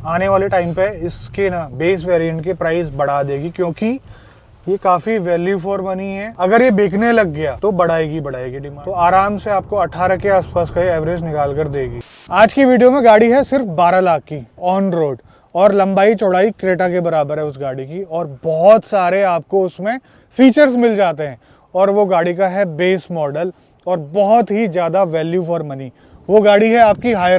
आने वाले टाइम पे इसके ना बेस वेरिएंट के प्राइस बढ़ा देगी, क्योंकि ये काफी वैल्यू फॉर मनी है। अगर ये बिकने लग गया तो बढ़ाएगी डिमांड, तो आराम से आपको 18 के आसपास का एवरेज निकाल कर देगी। आज की वीडियो में गाड़ी है सिर्फ 12 लाख की ऑन रोड, और लंबाई चौड़ाई क्रेटा के बराबर है उस गाड़ी की, और बहुत सारे आपको उसमें फीचर्स मिल जाते हैं। और वो गाड़ी का है बेस मॉडल और बहुत ही ज्यादा वैल्यू फॉर मनी। वो गाड़ी है आपकी हाई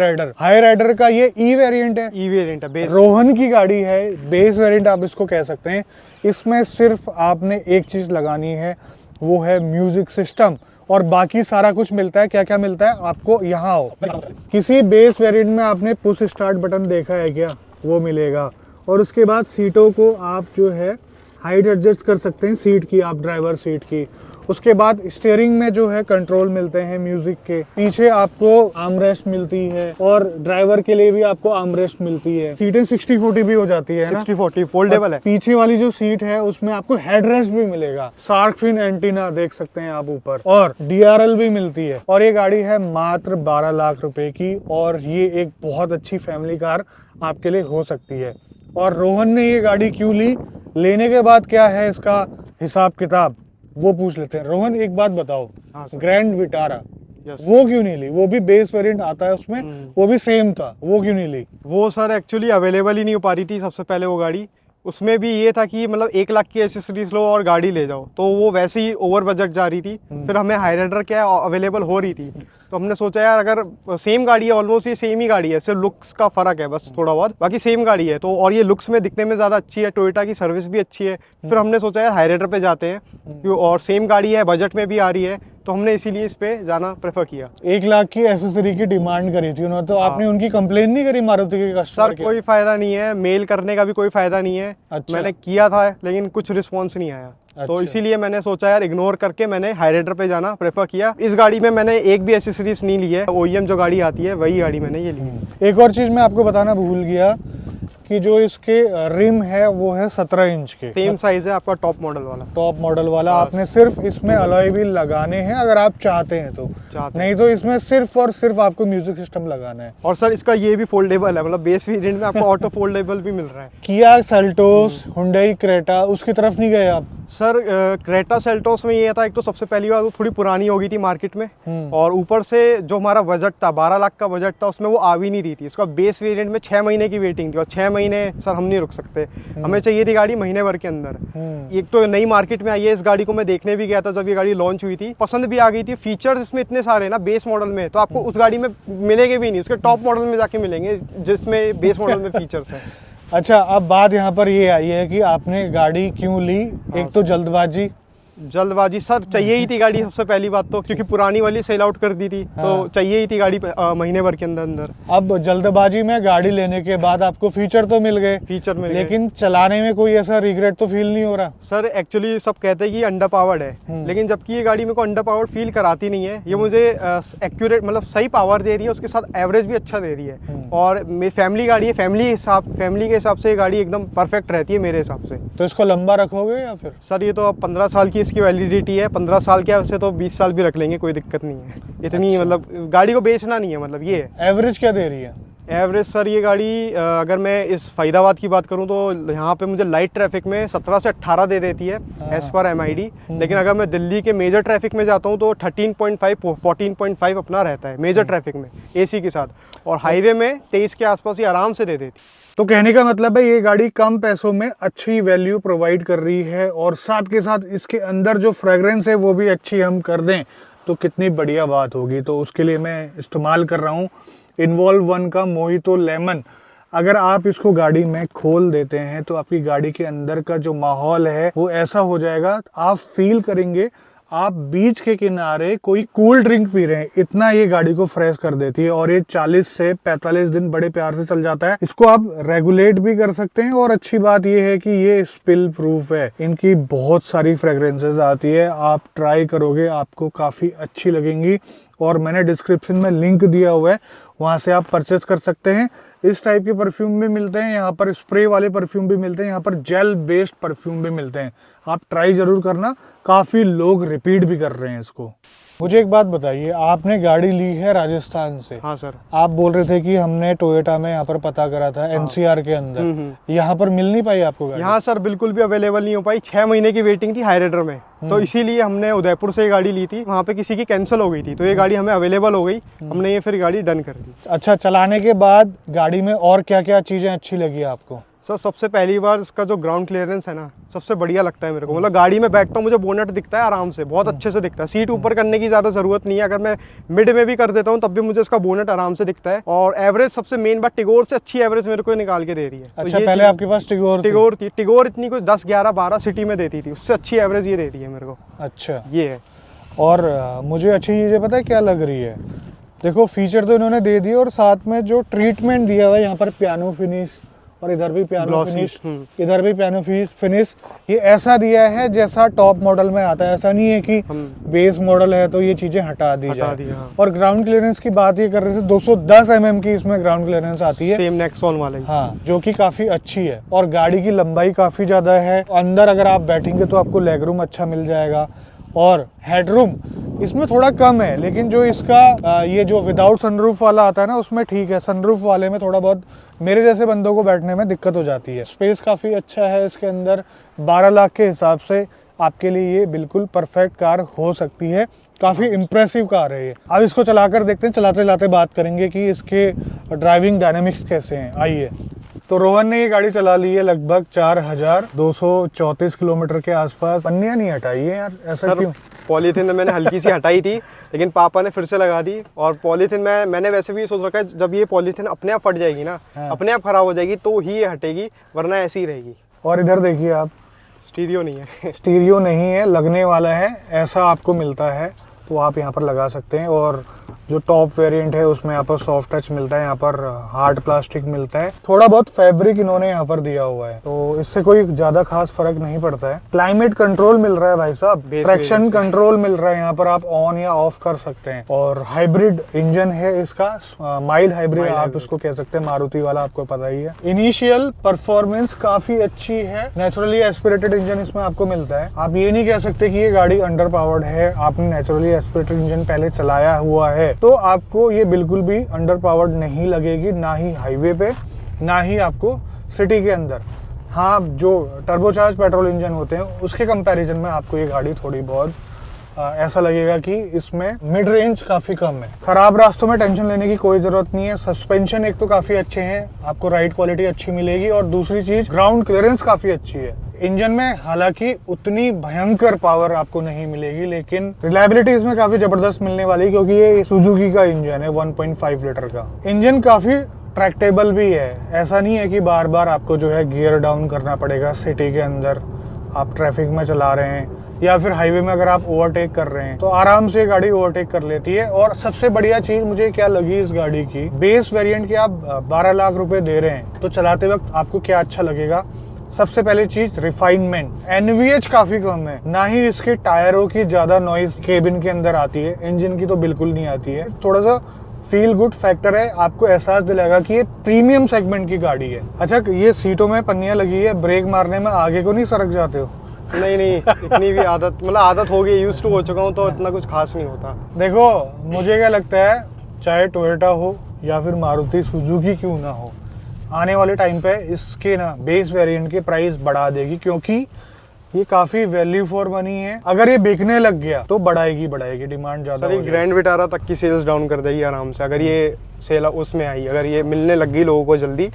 राइडर का ये ई वेरिएंट है, बेस रोहन की गाड़ी है, बेस वेरिएंट आप इसको कह सकते हैं। इसमें सिर्फ आपने एक चीज लगानी है, वो है म्यूजिक सिस्टम, और बाकी सारा कुछ मिलता है। क्या क्या मिलता है आपको यहाँ आओ। किसी बेस वेरिएंट में आपने पुश स्टार्ट बटन देखा है क्या? वो मिलेगा। और उसके बाद सीटों को आप जो है हाइट एडजस्ट कर सकते हैं, सीट की, आप ड्राइवर सीट की। उसके बाद स्टीयरिंग में जो है कंट्रोल मिलते हैं म्यूजिक के। पीछे आपको आर्मरेस्ट मिलती है, और ड्राइवर के लिए भी आपको आर्मरेस्ट मिलती है। सीटें 60-40 भी हो जाती है, 60-40 फोल्डेबल है। पीछे वाली जो सीट है उसमें आपको हेडरेस्ट भी मिलेगा। शार्क फिन एंटीना देख सकते हैं आप ऊपर, और DRL भी मिलती है। और ये गाड़ी है मात्र 12 लाख रुपए की, और ये एक बहुत अच्छी फैमिली कार आपके लिए हो सकती है। और रोहन ने ये गाड़ी क्यों ली, लेने के बाद क्या है इसका हिसाब किताब, वो पूछ लेते हैं। रोहन एक बात बताओ, ग्रैंड विटारा वो क्यों नहीं ली? वो भी बेस वेरिएंट आता है उसमें, वो भी सेम था, वो क्यों नहीं ली? वो सर एक्चुअली अवेलेबल ही नहीं हो पा रही थी सबसे पहले वो गाड़ी। उसमें भी ये था कि मतलब 1 लाख की एसेसरीज लो और गाड़ी ले जाओ, तो वो वैसे ही ओवर बजट जा रही थी। फिर हमें हाई राइडर क्या अवेलेबल हो रही थी, तो हमने सोचा यार अगर सेम गाड़ी है, ऑलमोस्ट ये सेम ही गाड़ी है, सिर्फ लुक्स का फर्क है बस थोड़ा बहुत, बाकी सेम गाड़ी है। तो और ये लुक्स में दिखने में ज़्यादा अच्छी है, टोयोटा की सर्विस भी अच्छी है। फिर हमने सोचा यार हाई राइडर पे जाते हैं, और सेम गाड़ी है, बजट में भी आ रही है, तो हमने इसीलिए इस पे जाना प्रेफर किया। 1 लाख की एसेसरी की डिमांड करी थी उन्होंने, तो आपने उनकी कंप्लेन नहीं करी मारुति के कस्टमर? सर कोई फायदा नहीं है, मेल करने का भी कोई फायदा नहीं है। अच्छा। मैंने किया था लेकिन कुछ रिस्पॉन्स नहीं आया। अच्छा। तो इसीलिए मैंने सोचा यार इग्नोर करके मैंने हाई राइडर पे जाना प्रेफर किया। इस गाड़ी में मैंने एक भी एसेसरीज नहीं ली है, OEM जो गाड़ी आती है वही गाड़ी मैंने ये ली है। एक और चीज मैं आपको बताना भूल गया कि जो इसके रिम है वो है 17 इंच के, सेम साइज है आपका टॉप मॉडल वाला। आपने सिर्फ इसमें अलॉय व्हील लगाने हैं अगर आप चाहते हैं तो, नहीं तो इसमें सिर्फ और सिर्फ आपको म्यूजिक सिस्टम लगाना है। और सर इसका ये भी फोल्डेबल है, मतलब बेस वेरिएंट में आपको ऑटो फोल्डेबल भी मिल रहा है। किया सेल्टोस, हुंडई क्रेटा, उसकी तरफ नहीं गए आप? सर क्रेटा सेल्टोस में ये था, एक तो सबसे पहली बात वो थोड़ी पुरानी हो गई थी मार्केट में, और ऊपर से जो हमारा बजट था 12 लाख का बजट था, उसमें वो आ भी नहीं रही थी। इसका बेस वेरिएंट में 6 महीने की वेटिंग थी, और 6 महीने सर हम नहीं रुक सकते, हमें चाहिए थी गाड़ी महीने भर के अंदर। एक तो नई मार्केट में आई है, इस गाड़ी को मैं देखने भी गया था जब ये गाड़ी लॉन्च हुई थी, पसंद भी आ गई थी। फीचर्स इसमें इतने सारे ना बेस मॉडल में, तो आपको उस गाड़ी में मिलेंगे भी नहीं, इसके टॉप मॉडल में जाके मिलेंगे जिसमें बेस मॉडल में फीचर्स है। अच्छा, अब बात यहाँ पर ये आई है कि आपने गाड़ी क्यों ली? एक तो जल्दबाजी सर चाहिए ही थी गाड़ी सबसे पहली बात तो, क्योंकि पुरानी वाली सेल आउट कर दी थी। तो चाहिए ही थी गाड़ी महीने भर के अंदर। अब जल्दबाजी में गाड़ी लेने के बाद आपको फीचर तो मिल गए, लेकिन चलाने में कोई ऐसा रिग्रेट तो फील नहीं हो रहा? सर एक्चुअली सब कहते हैं कि अंडर पावर्ड है, लेकिन जबकि ये गाड़ी मेरे को अंडर पावर्ड फील कराती नहीं है। ये मुझे एक्यूरेट मतलब सही पावर दे रही है, उसके साथ एवरेज भी अच्छा दे रही है। और मेरी फैमिली गाड़ी है, फैमिली के हिसाब से ये गाड़ी एकदम परफेक्ट रहती है मेरे हिसाब से। तो इसको लंबा रखोगे या फिर? सर ये तो अब 15 साल की इसकी वैलिडिटी है, 15 साल के, वैसे तो 20 साल भी रख लेंगे, कोई दिक्कत नहीं है इतनी। अच्छा। मतलब गाड़ी को बेचना नहीं है, मतलब ये है। एवरेज क्या दे रही है? एवरेज सर ये गाड़ी अगर मैं इस फरीदाबाद की बात करूं तो यहाँ पे मुझे लाइट ट्रैफिक में 17 से 18 दे देती है एज पर MID। लेकिन अगर मैं दिल्ली के मेजर ट्रैफिक में जाता हूँ तो 13.5 14.5 अपना रहता है मेजर ट्रैफिक में AC के साथ, और हाईवे में 23 के आसपास ही आराम से दे देती। तो कहने का मतलब है ये गाड़ी कम पैसों में अच्छी वैल्यू प्रोवाइड कर रही है, और साथ के साथ इसके अंदर जो फ्रेग्रेंस है वो भी अच्छी हम कर दें तो कितनी बढ़िया बात होगी। तो उसके लिए मैं इस्तेमाल कर रहा हूँ इन्वॉल्व 1 का मोहितो लेमन। अगर आप इसको गाड़ी में खोल देते हैं तो आपकी गाड़ी के अंदर का जो माहौल है वो ऐसा हो जाएगा, आप फील करेंगे आप बीच के किनारे कोई कूल ड्रिंक पी रहे हैं, इतना ये गाड़ी को फ्रेश कर देती है। और ये 40 से 45 दिन बड़े प्यार से चल जाता है। इसको आप रेगुलेट भी कर सकते हैं, और अच्छी बात ये है कि ये स्पिल प्रूफ है। इनकी बहुत सारी फ्रेग्रेंसेस आती है, आप ट्राई करोगे आपको काफी अच्छी लगेंगी, और मैंने डिस्क्रिप्शन में लिंक दिया हुआ है, वहां से आप परचेस कर सकते हैं। इस टाइप के परफ्यूम भी मिलते हैं, यहाँ पर स्प्रे वाले परफ्यूम भी मिलते हैं, यहाँ पर जेल बेस्ड परफ्यूम भी मिलते हैं। आप ट्राई जरूर करना, काफी लोग रिपीट भी कर रहे हैं इसको। मुझे एक बात बताइए, आपने गाड़ी ली है राजस्थान से। हाँ सर। आप बोल रहे थे कि हमने टोयोटा में यहाँ पर पता करा था एनसीआर के अंदर, यहाँ पर मिल नहीं पाई आपको गाड़ी? यहाँ सर बिल्कुल भी अवेलेबल नहीं हो पाई। 6 महीने की वेटिंग थी हाईराइडर में, तो इसीलिए हमने उदयपुर से ये गाड़ी ली थी। वहाँ पे किसी की कैंसिल हो गई थी, तो ये गाड़ी हमें अवेलेबल हो गई, हमने ये फिर गाड़ी डन कर दी। अच्छा, चलाने के बाद गाड़ी में और क्या क्या चीजें अच्छी लगी आपको? सर सबसे पहली बार इसका जो ग्राउंड क्लियरेंस है ना, सबसे बढ़िया लगता है मेरे को। मतलब गाड़ी में बैठता हूँ, मुझे बोनट दिखता है आराम से, बहुत अच्छे से दिखता है। सीट ऊपर करने की ज़्यादा ज़रूरत नहीं है, अगर मैं मिड में भी कर देता हूँ तब भी मुझे इसका बोनट आराम से दिखता है। और एवरेज, सबसे मेन बात, टिगोर से अच्छी एवरेज मेरे को निकाल के दे रही है। अच्छा, पहले आपके पास टिगोर थी। टिगोर इतनी कुछ 10, 11, 12 सिटी में देती थी, उससे अच्छी एवरेज ये दे रही है मेरे को। अच्छा, ये है। और मुझे अच्छी चीज़ें पता है क्या लग रही है? देखो, फीचर तो इन्होंने दे दिए और साथ में जो ट्रीटमेंट दिया हुआ है, यहाँ पर पियानो फिनिश और इधर भी पियानो फिनिश, इधर भी पियानो फिनिश, ये ऐसा दिया है जैसा टॉप मॉडल में आता है। ऐसा नहीं है कि बेस मॉडल है तो ये चीजें हटा दी जाए। और ग्राउंड क्लियरेंस की बात ये कर रहे थे, 210 mm की इसमें ग्राउंड क्लियरेंस आती है, सेम नेक्सॉन वाले। हाँ, जो कि काफी अच्छी है। और गाड़ी की लंबाई काफी ज्यादा है। अंदर अगर आप बैठेंगे तो आपको लेग रूम अच्छा मिल जाएगा। और हेडरूम इसमें थोड़ा कम है, लेकिन जो इसका ये जो विदाउट सनरूफ वाला आता है ना, उसमें ठीक है। सनरूफ वाले में थोड़ा बहुत मेरे जैसे बंदों को बैठने में दिक्कत हो जाती है। स्पेस काफ़ी अच्छा है इसके अंदर। 12 लाख के हिसाब से आपके लिए ये बिल्कुल परफेक्ट कार हो सकती है। काफ़ी इम्प्रेसिव कार है ये। अब इसको चलाकर देखते हैं, चलाते चलाते बात करेंगे कि इसके ड्राइविंग डायनेमिक्स कैसे हैं। आइए। तो रोहन ने ये गाड़ी चला ली है लगभग 4234 किलोमीटर के आसपास। पन्नियाँ नहीं हटाई है यार, ऐसा क्यों? पॉलीथीन मैंने हल्की सी हटाई थी, लेकिन पापा ने फिर से लगा दी। और पॉलीथीन मैंने वैसे भी सोच रखा है, जब ये पॉलीथीन अपने आप फट जाएगी ना, अपने आप खराब हो जाएगी तो ही ये हटेगी, वरना ऐसी ही रहेगी। और इधर देखिए आप, स्टीरियो नहीं है। स्टीरियो नहीं है, लगने वाला है, ऐसा आपको मिलता है, तो आप यहाँ पर लगा सकते हैं। और जो टॉप वेरिएंट है उसमें यहाँ पर सॉफ्ट टच मिलता है, यहाँ पर हार्ड प्लास्टिक मिलता है, थोड़ा बहुत फैब्रिक इन्होंने यहाँ पर दिया हुआ है, तो इससे कोई ज्यादा खास फर्क नहीं पड़ता है। क्लाइमेट कंट्रोल मिल रहा है भाई साहब, ट्रैक्शन कंट्रोल मिल रहा है, यहाँ पर आप ऑन या ऑफ कर सकते हैं। और हाइब्रिड इंजन है इसका, माइल्ड हाइब्रिड आप इसको कह सकते हैं, मारुति वाला, आपको पता ही है। इनिशियल परफॉर्मेंस काफी अच्छी है, नेचुरली एस्पिरेटेड इंजन इसमें आपको मिलता है। आप ये नहीं कह सकते कि ये गाड़ी अंडर पावर्ड है, आपने नेचुरली एस्पिरेटेड इंजन पहले चलाया हुआ है तो आपको ये बिल्कुल भी अंडर पावर्ड नहीं लगेगी, ना ही हाईवे पे, ना ही आपको सिटी के अंदर। हाँ, जो टर्बोचार्ज पेट्रोल इंजन होते हैं उसके कंपैरिजन में आपको ये गाड़ी थोड़ी बहुत ऐसा लगेगा कि इसमें मिड रेंज काफी कम है। खराब रास्तों में टेंशन लेने की कोई जरूरत नहीं है। सस्पेंशन एक तो काफी अच्छे हैं, आपको राइड क्वालिटी अच्छी मिलेगी, और दूसरी चीज ग्राउंड क्लियरेंस काफी अच्छी है। इंजन में हालांकि उतनी भयंकर पावर आपको नहीं मिलेगी, लेकिन रिलायबिलिटी इसमें काफी जबरदस्त मिलने वाली है, क्योंकि ये सुजुकी का इंजन है 1.5 लीटर का। इंजन काफी ट्रैक्टेबल भी है, ऐसा नहीं है कि बार बार आपको जो है गियर डाउन करना पड़ेगा सिटी के अंदर, आप ट्रैफिक में चला रहे हैं या फिर हाईवे में अगर आप ओवरटेक कर रहे हैं तो आराम से गाड़ी ओवरटेक कर लेती है। और सबसे बढ़िया चीज मुझे क्या लगी इस गाड़ी की, बेस वेरिएंट की आप 12 लाख रुपए दे रहे हैं, तो चलाते वक्त आपको क्या अच्छा लगेगा? सबसे पहली चीज रिफाइनमेंट, एनवीएच काफी कम है, ना ही इसके टायरों की ज्यादा नॉइज केबिन के अंदर आती है, इंजन की तो बिल्कुल नहीं आती है। थोड़ा सा फील गुड फैक्टर है, आपको एहसास दिलाएगा कि ये प्रीमियम सेगमेंट की गाड़ी है। अच्छा, ये सीटों में पन्नियां लगी है, ब्रेक मारने में आगे को नहीं सरक जाते हो? नहीं, इतनी भी आदत, मतलब आदत हो गई, यूज्ड टू हो चुका हूँ, तो इतना कुछ खास नहीं होता। देखो, मुझे क्या लगता है, चाहे टोयोटा हो या फिर मारुति सुजुकी क्यों ना हो, आने वाले टाइम पे इसके ना बेस वेरिएंट के प्राइस बढ़ा देगी, क्योंकि ये काफी वैल्यू फॉर मनी है। अगर ये बिकने लग गया तो बढ़ाएगी डिमांड ज्यादा। सर, ये ग्रैंड विटारा तक की सेल्स डाउन कर देगी आराम से, अगर ये सेल उसमें आई, अगर ये मिलने लग गई लोगों को जल्दी,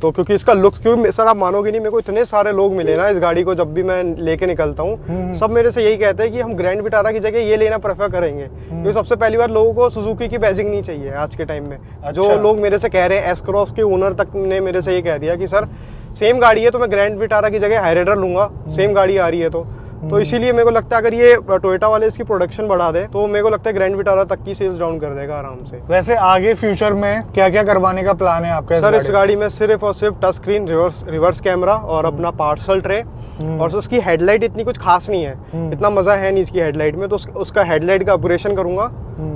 तो क्योंकि इसका लुक, क्योंकि सर आप मानोगे नहीं, मेरे को इतने सारे लोग मिले ना इस गाड़ी को, जब भी मैं लेके निकलता हूँ सब मेरे से यही कहते हैं कि हम ग्रैंड विटारा की जगह ये लेना प्रेफर करेंगे, क्योंकि सबसे पहली बार लोगों को सुजुकी की बैजिंग नहीं चाहिए आज के टाइम में। जो लोग मेरे से कह रहे हैं, एस क्रॉस के ओनर तक ने मेरे से ये कह दिया कि सर सेम गाड़ी है तो मैं ग्रैंड विटारा की जगह हाईराइडर लूंगा, सेम गाड़ी आ रही है तो इसीलिए मेरे को लगता है अगर ये टोयोटा वाले इसकी प्रोडक्शन बढ़ा दे तो मेरे को लगता है ग्रैंड विटारा तक की सेल्स डाउन कर देगा आराम से। वैसे आगे फ्यूचर में क्या क्या करवाने का प्लान है आपका? सर, इस गाड़ी में सिर्फ और सिर्फ टच स्क्रीन, रिवर्स कैमरा और अपना पार्सल ट्रे, और हेडलाइट इतनी कुछ खास नहीं है, इतना मजा है नहीं इसकी हेडलाइट में, तो उसका हेडलाइट का अपग्रेडेशन करूंगा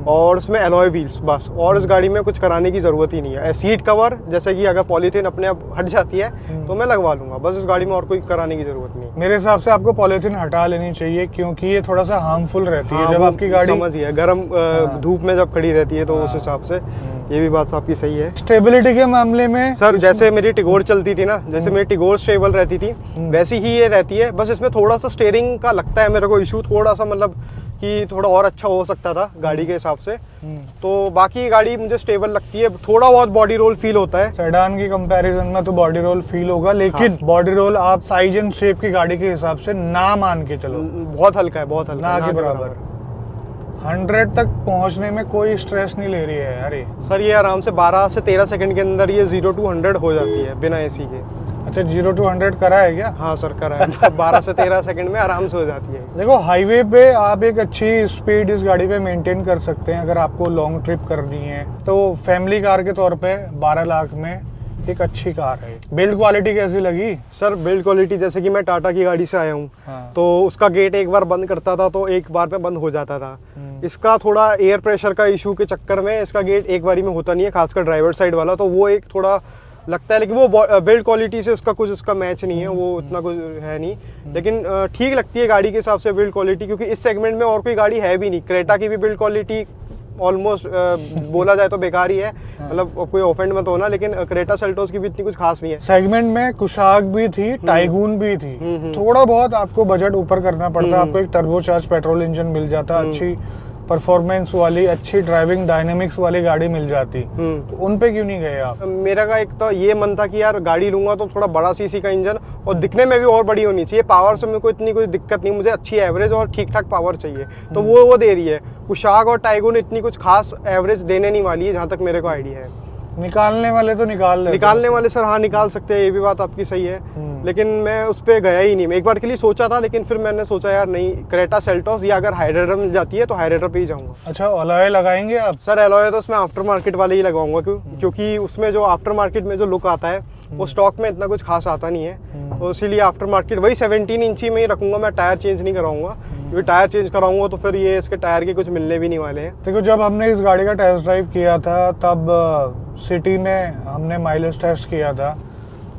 और इसमें एलॉय व्हील्स बस, और इस गाड़ी में कुछ कराने की ज़रूरत ही नहीं है। सीट कवर जैसे कि अगर पॉलीथीन अपने आप हट जाती है तो मैं लगवा लूँगा, बस इस गाड़ी में और कोई कराने की ज़रूरत नहीं है। मेरे हिसाब से आपको पॉलीथीन हटा लेनी चाहिए, क्योंकि ये थोड़ा सा हार्मफुल रहती है हाँ, जब वो आपकी गाड़ी समझिए गर्म धूप में जब खड़ी रहती है, तो उस हिसाब से ये भी बात आपकी सही है। स्टेबिलिटी के मामले में सर जैसे मेरी टिगोर चलती थी ना, जैसे मेरी टिगोर स्टेबल रहती थी वैसी ही ये रहती है, बस इसमें थोड़ा सा स्टीयरिंग का लगता है मेरे को इशू, थोड़ा सा मतलब कि थोड़ा और अच्छा हो सकता था गाड़ी के हिसाब से। तो बाकी गाड़ी मुझे स्टेबल लगती है, थोड़ा बहुत बॉडी रोल फील होता है। सेडान की कंपैरिजन में तो बॉडी रोल फील होगा, लेकिन बॉडी रोल आप साइज एंड शेप की गाड़ी के हिसाब से ना मान के चलो, बहुत हल्का है, बहुत हल्का, ना के बराबर। 100 तक पहुंचने में कोई स्ट्रेस नहीं ले रही है यार ये। सर ये आराम से 12 से 13 सेकंड के अंदर ये 0 to 100 हो जाती है बिना एसी के। अच्छा 0 to 100 करा है क्या? हाँ सर करा है 12 से 13 सेकंड में आराम से हो जाती है। देखो हाईवे पे आप एक अच्छी स्पीड इस गाड़ी पे मेंटेन कर सकते हैं अगर आपको लॉन्ग ट्रिप करनी है, तो फैमिली कार के तौर पे 12 लाख में एक अच्छी कार है। बिल्ड क्वालिटी कैसी लगी? सर बिल्ड क्वालिटी जैसे कि मैं टाटा की गाड़ी से आया हूँ, हाँ। तो उसका गेट एक बार बंद करता था तो एक बार में बंद हो जाता था। इसका थोड़ा एयर प्रेशर का इशू के चक्कर में इसका गेट एक बारी में होता नहीं है, खासकर ड्राइवर साइड वाला, तो वो एक थोड़ा लगता है, लेकिन वो बिल्ड क्वालिटी से उसका कुछ इसका मैच नहीं है, वो इतना कुछ है नहीं, लेकिन ठीक लगती है गाड़ी के हिसाब से बिल्ड क्वालिटी, क्योंकि इस सेगमेंट में और कोई गाड़ी है भी नहीं। क्रेटा की भी बिल्ड क्वालिटी ऑलमोस्ट बोला जाए तो बेकार ही है, मतलब कोई ऑफेंड मत होना, लेकिन क्रेटा सेल्टोस की भी इतनी कुछ खास नहीं है। सेगमेंट में कुशाक भी थी, टाइगून भी थी, थोड़ा बहुत आपको बजट ऊपर करना पड़ता, आपको एक टर्बोचार्ज पेट्रोल इंजन मिल जाता, अच्छी परफॉर्मेंस वाली, अच्छी ड्राइविंग डायनेमिक्स वाली गाड़ी मिल जाती, तो उन पे क्यों नहीं गए आप? मेरा का एक तो ये मन था कि यार गाड़ी लूंगा तो थोड़ा बड़ा सीसी का इंजन और दिखने में भी और बड़ी होनी चाहिए। पावर से मेरे को इतनी कोई दिक्कत नहीं, मुझे अच्छी एवरेज और ठीक ठाक पावर चाहिए, तो वो दे रही है। कुशाक और टाइगून इतनी कुछ खास एवरेज देने नहीं वाली है, जहाँ तक मेरे को आइडिया है। निकालने वाले तो निकालने वाले सर हाँ निकाल सकते हैं, ये भी बात आपकी सही है, लेकिन मैं उस पर गया ही नहीं। मैं एक बार के लिए सोचा था, लेकिन फिर मैंने सोचा यार नहीं, क्रेटा सेल्टोस या अगर हाइड्रेटर मिल जाती है तो हाइड्रेटर पे ही जाऊंगा। अच्छा अलॉय लगाएंगे आप? सर एलॉय तो उसमें आफ्टर मार्केट वाले ही लगाऊंगा, क्योंकि उसमें जो आफ्टर मार्केट में जो लुक आता है वो स्टॉक में इतना कुछ खास आता नहीं है, तो इसीलिए आफ्टर मार्केट वही 17 इंची में ही रखूंगा। मैं टायर चेंज नहीं कराऊंगा, क्योंकि टायर चेंज कराऊंगा तो फिर ये इसके टायर के कुछ मिलने भी नहीं वाले हैं। देखो जब हमने इस गाड़ी का टेस्ट ड्राइव किया था तब सिटी में हमने माइलेज टेस्ट किया था,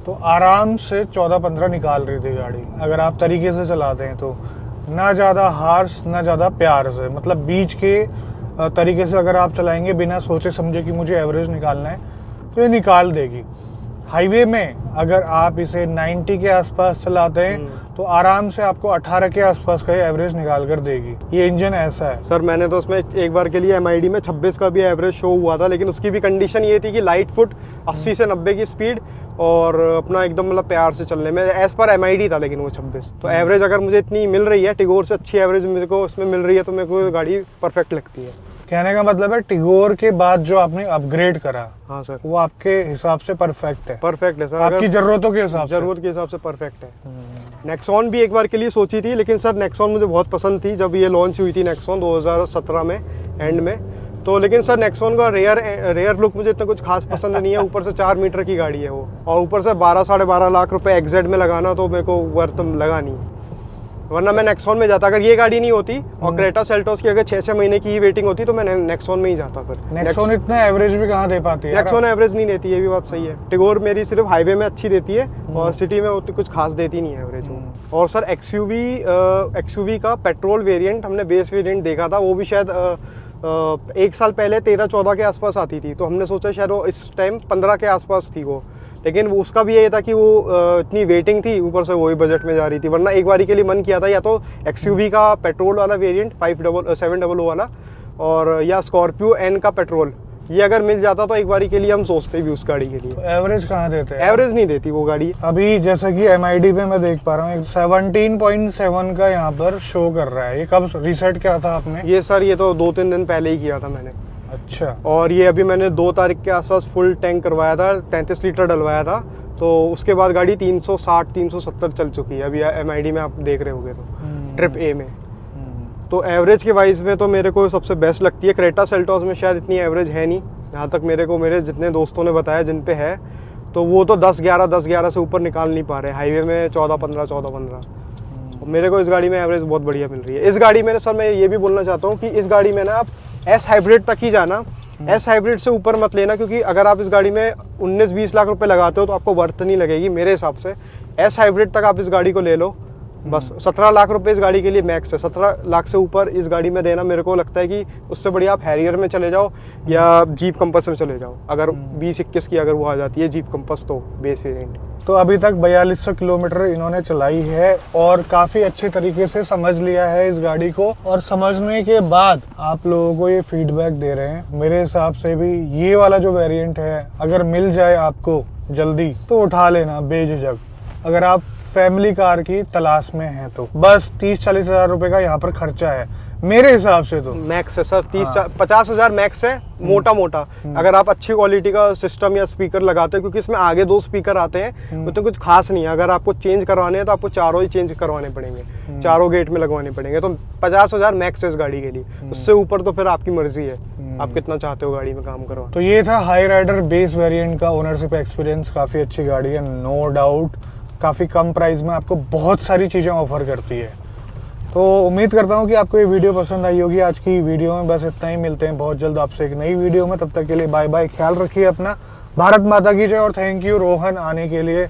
तो आराम से 14-15 निकाल रही थी गाड़ी, अगर आप तरीके से चलाते हैं तो। ना ज़्यादा हार्श ना ज़्यादा प्यार से, मतलब बीच के तरीके से अगर आप चलाएंगे बिना सोचे समझे कि मुझे एवरेज निकालना है तो ये निकाल देगी। हाईवे में अगर आप इसे 90 के आसपास चलाते हैं तो आराम से आपको 18 के आसपास का एवरेज निकाल कर देगी। ये इंजन ऐसा है। सर मैंने तो उसमें एक बार के लिए MID में 26 का भी एवरेज शो हुआ था, लेकिन उसकी भी कंडीशन ये थी कि लाइट फुट 80 से 90 की स्पीड और अपना एकदम मतलब प्यार से चलने में, एज पर MID था, लेकिन वो 26। तो एवरेज अगर मुझे इतनी मिल रही है, टिगोर से अच्छी एवरेज मेरे को उसमें मिल रही है, तो मेरे को गाड़ी परफेक्ट लगती है। कहने का मतलब है टिगोर के बाद जो आपने अपग्रेड करा, हाँ सर, वो आपके हिसाब से परफेक्ट है? परफेक्ट है सर, आपकी जरूरतों के हिसाब से? जरूरत के हिसाब से परफेक्ट है। नेक्सॉन भी एक बार के लिए सोची थी, लेकिन सर नेक्सॉन मुझे बहुत पसंद थी जब ये लॉन्च हुई थी, नेक्सॉन 2017 में एंड में, तो लेकिन सर नेक्सॉन का रेयर लुक मुझे इतना कुछ खास पसंद नहीं है। ऊपर से 4 मीटर की गाड़ी है वो, और ऊपर से 12-12.5 लाख रुपए XZ में लगाना तो मेरे को वर्थ लगा नहीं, वरना मैं नेक्सॉन में जाता। अगर ये गाड़ी नहीं होती और क्रेटा सेल्टोस की अगर 6-6 महीने की ही वेटिंग होती तो मैं नेक्सॉन में ही जाता। फिर नेक्सॉन इतना एवरेज भी कहाँ दे पाती है? नेक्सॉन एवरेज नहीं देती, ये भी बात सही है। टिगोर मेरी सिर्फ हाईवे में अच्छी देती है और सिटी में उतनी कुछ खास देती नहीं है एवरेज। और सर XUV का पेट्रोल वेरिएंट हमने बेस वेरिएंट देखा था, वो भी शायद 1 साल पहले 13-14 के आसपास आती थी, तो हमने सोचा शायद वो इस टाइम 15 के आसपास थी वो, लेकिन उसका भी ये था कि वो इतनी वेटिंग थी, ऊपर से वही बजट में जा रही थी। वरना एक बारी के लिए मन किया था या तो XUV का पेट्रोल वाला वेरिएंट 700 वाला, और या स्कॉर्पियो N का पेट्रोल, ये अगर मिल जाता तो एक बारी के लिए हम सोचते भी उस गाड़ी के लिए। एवरेज कहाँ देते हैं? एवरेज नहीं देती वो गाड़ी। अभी जैसे कि MID पे मैं देख पा रहा हूँ 17.7 का यहाँ पर शो कर रहा है। ये कब रीसेट किया था आपने? ये सर ये तो 2-3 दिन पहले ही किया था मैंने। अच्छा। और ये अभी मैंने 2 तारीख के आसपास फुल टैंक करवाया था, 33 लीटर डलवाया था, तो उसके बाद गाड़ी 360-370 चल चुकी है अभी MID में, आप देख रहे होगे तो ट्रिप A में। तो एवरेज के वाइज में तो मेरे को सबसे बेस्ट लगती है। क्रेटा सेल्टोस में शायद इतनी एवरेज है नहीं, जहाँ तक मेरे जितने दोस्तों ने बताया जिन पे है, तो वो तो 10-11 से ऊपर निकाल नहीं पा रहे। हाईवे में 14-15 मेरे को इस गाड़ी में एवरेज बहुत बढ़िया मिल रही है। इस गाड़ी में सर मैं ये भी बोलना चाहता हूँ कि इस गाड़ी में ना आप एस हाइब्रिड तक ही जाना। एस हाइब्रिड से ऊपर मत लेना, क्योंकि अगर आप इस गाड़ी में 19-20 लाख रुपए लगाते हो तो आपको वर्थ नहीं लगेगी मेरे हिसाब से। एस हाइब्रिड तक आप इस गाड़ी को ले लो, बस 17 लाख रुपए इस गाड़ी के लिए मैक्स है। 17 लाख से ऊपर इस गाड़ी में देना मेरे को लगता है कि उससे बढ़िया आप हैरियर में चले जाओ या जीप कंपस में चले जाओ। अगर 20-21 की अगर वो आ जाती है जीप कंपस तो बेस वेरिएंट। तो अभी तक 4200 किलोमीटर इन्होंने चलाई है और काफ़ी अच्छे तरीके से समझ लिया है इस गाड़ी को, और समझने के बाद आप लोगों को ये फीडबैक दे रहे हैं। मेरे हिसाब से भी ये वाला जो वेरिएंट है अगर मिल जाए आपको जल्दी तो उठा लेना बेझिझक, अगर आप फैमिली कार की तलाश में हैं तो। बस 30-40 हज़ार रुपए का यहाँ पर खर्चा है मेरे हिसाब से तो। मैक्स है सर, 50 हज़ार मैक्स है मोटा मोटा। अगर आप अच्छी क्वालिटी का सिस्टम या स्पीकर लगाते हो, क्योंकि इसमें आगे 2 स्पीकर आते हैं तो कुछ खास नहीं है। अगर आपको चेंज करवाने हैं तो आपको चारों ही चेंज करवाने पड़ेंगे, चारों गेट में लगवाने पड़ेंगे। तो 50 हज़ार मैक्स है इस गाड़ी के लिए, उससे ऊपर तो फिर आपकी मर्जी है आप कितना चाहते हो गाड़ी में काम करवा। तो ये था हाई राइडर बेस वेरिएंट का ओनरशिप एक्सपीरियंस। काफ़ी अच्छी गाड़ी है, नो डाउट। काफ़ी कम प्राइस में आपको बहुत सारी चीज़ें ऑफर करती है। तो उम्मीद करता हूँ कि आपको ये वीडियो पसंद आई होगी। आज की वीडियो में बस इतना ही, मिलते हैं बहुत जल्द आपसे एक नई वीडियो में। तब तक के लिए बाय बाय, ख्याल रखिए अपना। भारत माता की जय और थैंक यू रोहन आने के लिए।